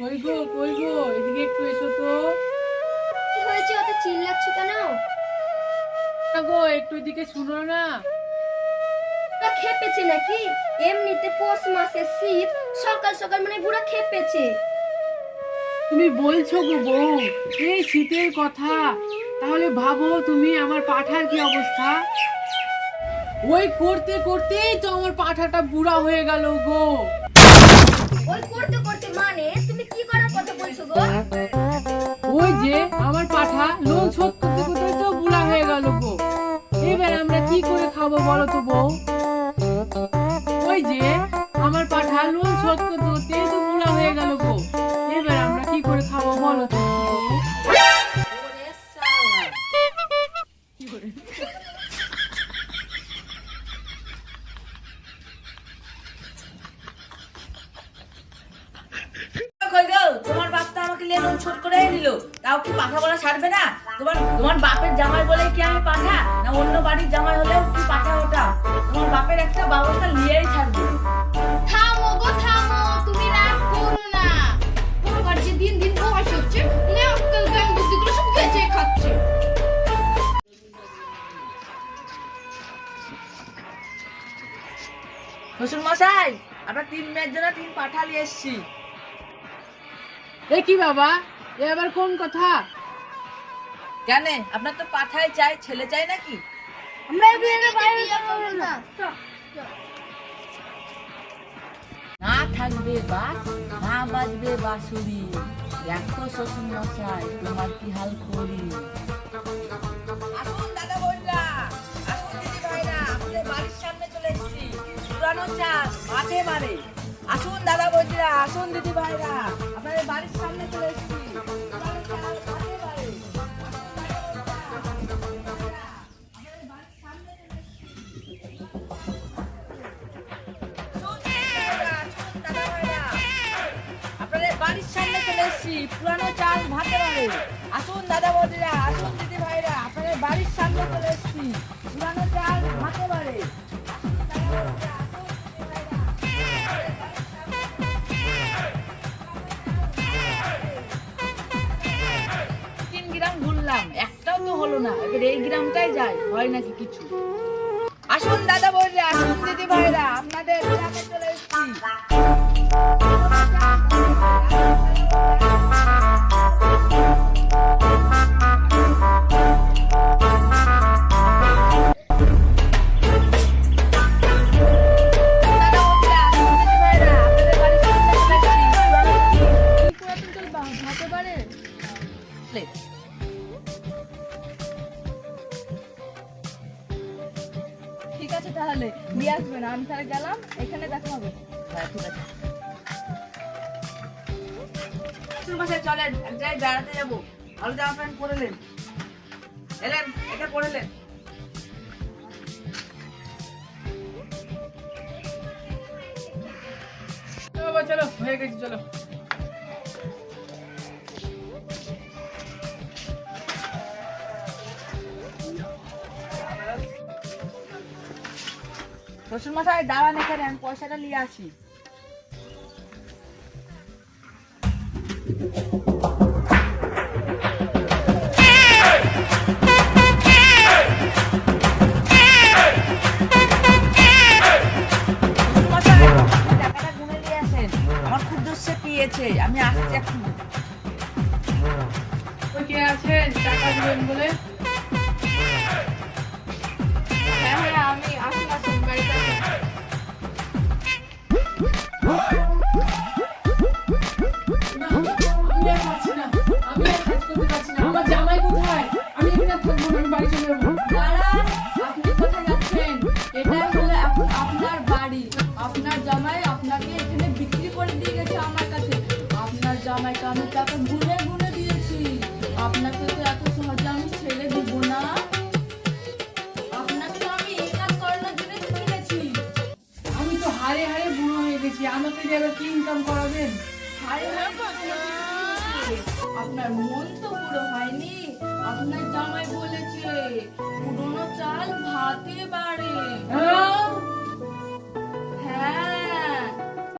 কই গো কই গো, এদিকে একটু এসো তো। কি হয়েছে, অত চিল্লাচ্ছ কেন? না গো, একটু এদিকে শুনো না। বুড়া খেপেছে নাকি? এমনিতে পৌষ মাসের শীত, সকাল সকাল মানে বুড়া খেপেছে। তুমি বলছো গো বউ, এই শীতের কথা, তাহলে ভাবো তুমি আমার পাঠার কি অবস্থা। ওই করতে করতেই তো আমার পাঠাটা বুড়া হয়ে গেল গো। ওই করতে করতে মানে তুমি কি করার কথা বলছো গো? ওই যে আমার পাঠা লোন শোধ করতে করতে তো বুড়া হয়ে গেল গো। এবার আমরা কি করে খাবো বলো তো বউ? ওই যে আমার পাঠা লোন শোধ করতে করতে তো বুড়া হয়ে গেল গো। এবার আমরা কি করে খাবো বলো তো বউ? ওরে শালা, কি করে? কই গো, তোমার বাপ তো আমাকে নিয়ে লোন শোধ করে নিল, তাও কি পাঠা বলা ছাড়বে না? তোমার তোমার বাপের জামাই বলে কি আমি পাঠা, না অন্য বাড়ির জামাই হলেও কি পাঠা ওটা? তোমার বাপের একটা ব্যবস্থা নিয়েই ছাড়বে। থামো গো থামো, তুমি রাগ করো না। তোমার যে দিন দিন বয়স হচ্ছে, না আজকাল গান বুদ্ধিগুলো সব খেয়ে খাচ্ছে। শ্বশুর মশাই, আমরা 3 মেয়ের জন্য 3 পাঠা নিয়ে এসেছি। এ কি বাবা, এ আবার কোন কথা? কেন, আপনার তো পাঠাই চাই, ছেলে চাই নাকি? আমরা এই বিয়েতে বাইরে যাব না। না থাকবে বাস, না বাজবে বাঁশুরি, দেখো শ্বশুর মশাই তোমার কি হাল করি। আসুন দাদা বোনরা, আসুন দিদি ভাইরা, আমাদের বাড়ির সামনে চলে এসেছি। পুরানো চাষ মাঠে মারে। আসুন দাদা বোনরা, আসুন দিদি ভাইরা, আপনাদের বাড়ির সামনে চলে এসেছি। পুরানো চাষ মাঠে মারে। আপনাদের বাড়ির সামনে চলে এসেছি, পুরানো চাল ভাতে বাড়ে। আসুন দাদা বৌদিরা, আসুন দিদি ভাইরা, আপনাদের বাড়ির সামনে চলে এসেছি, পুরানো চাল ভাতে বাড়ে। 3 গ্রাম ঘুরলাম, একটাও তো হলো না। এবার এই গ্রামটাই যাই, হয় নাকি কিছু। আসুন দাদা বৌদিরা, আসুন দিদি ভাইরা, আপনাদের গ্রামে চলে এসেছি। ঠিক আছে, তাহলে নিয়ে আসবেন। আমি তাহলে গেলাম, এখানে দেখা হবে। হ্যাঁ, ঠিক আছে। শ্বশুর মশাই চলেন, এক জায়গায় বেড়াতে যাবো। ভালো জামা প্যান্ট পরেলেন, এলেন, এটা পরেলেন। বাবা চলো, হয়ে গেছি, চলো। শ্বশুর মশাই দাঁড়ান এখানে, আমি পয়সাটা নিয়ে আসি। টাকাটা গুনে নিয়ে আসেন, আমার খুব দোষে পেয়েছে, আমি আসছি এখন। ওই কে আছেন টাকা দিবেন বলে? হ্যাঁ হ্যাঁ, আমি আসুন আসুন, বাড়িতে আসুন। না, আমি আর পারছি না, আমি আর কাজ করতে পারছি না। আমার জামাই কোথায়? আমি এখানে আর থাকবো না, আমি বাড়ি চলে যাবো। দাঁড়ান, আপনি কোথায় যাচ্ছেন? এটাই হলো এখন আপনার বাড়ি। আপনার জামাই আপনাকে এখানে বিক্রি করে দিয়ে গেছে আমার কাছে। আপনার জামাইকে আমি টাকা গুনে গুনে দিয়েছি। আপনাকে তো এত সহজে আমি ছেড়ে দিব না। আপনাকে তো আমি এই কাজ করানোর জন্য তো কিনেছি। আমি তো হারে হারে বুড়ো হয়ে গেছি, আমাকে দিয়ে আবার কি ইনকাম করাবেন? হায় হায়, আপনার মন তো পুরো হয়নি। আপনার জামাই বলেছে পুরনো চাল ভাতে বাড়ে। হ্যাঁ? হ্যাঁ,